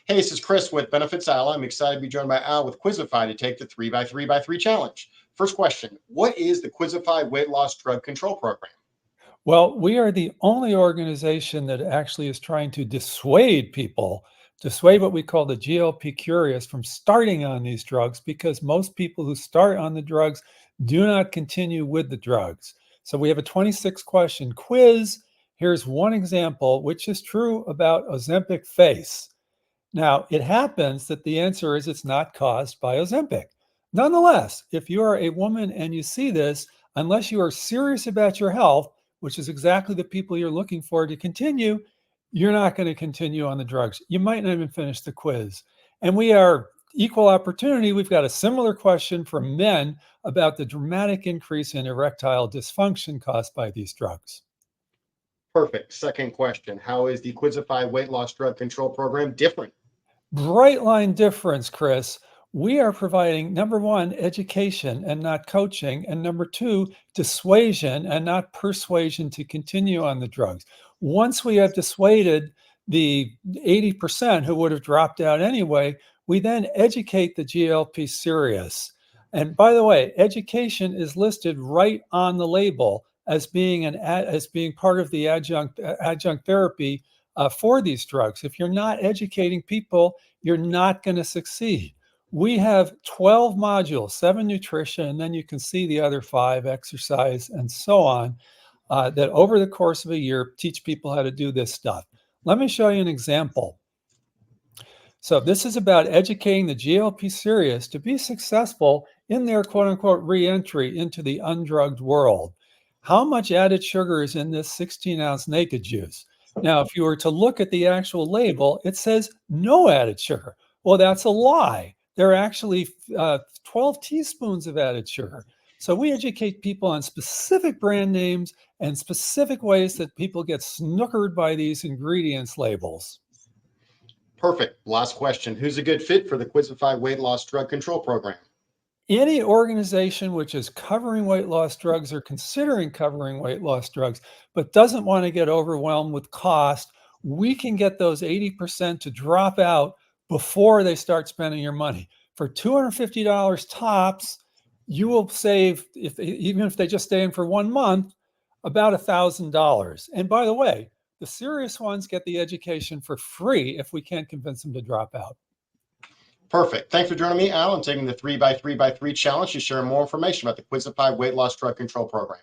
Hey, this is Chris with Benefits Al. I'm excited to be joined by Al with Quizzify to take the 3x3x3 challenge. First question, what is the Quizzify weight loss drug control program? Well, we are the only organization that actually is trying to dissuade people, dissuade what we call the GLP-curious from starting on these drugs, because most people who start on the drugs do not continue with the drugs. So we have a 26-question quiz. Here's one example, which is true about Ozempic face. Now, it happens that the answer is it's not caused by Ozempic. Nonetheless, if you are a woman and you see this, unless you are serious about your health, which is exactly the people you're looking for to continue, you're not going to continue on the drugs. You might not even finish the quiz. And we are equal opportunity. We've got a similar question for men about the dramatic increase in erectile dysfunction caused by these drugs. Perfect. Second question, how is the Quizzify weight loss drug control program different? Bright line difference, Chris. We are providing, number one, education and not coaching, and number two, dissuasion and not persuasion to continue on the drugs. Once we have dissuaded the 80% who would have dropped out anyway, we then educate the GLP serious. And by the way, education is listed right on the label as being part of the adjunct therapy for these drugs. If you're not educating people, you're not going to succeed. We have 12 modules, 7 nutrition, and then you can see the other 5 exercise and so on, that over the course of a year teach people how to do this stuff. Let me show you an example. So this is about educating the GLP serious to be successful in their quote unquote re-entry into the undrugged world. How much added sugar is in this 16-ounce naked juice? Now, if you were to look at the actual label, it says no added sugar. Well, that's a lie. There are actually 12 teaspoons of added sugar. So we educate people on specific brand names and specific ways that people get snookered by these ingredients labels. Perfect. Last question, who's a good fit for the Quizzify weight loss drug control program? Any organization which is covering weight loss drugs or considering covering weight loss drugs, but doesn't want to get overwhelmed with cost, we can get those 80% to drop out before they start spending your money. For $250 tops, you will save, even if they just stay in for 1 month, about $1,000. And by the way, the serious ones get the education for free if we can't convince them to drop out. Perfect. Thanks for joining me, Al, and taking the 3x3x3 challenge to share more information about the Quizzify weight loss drug control program.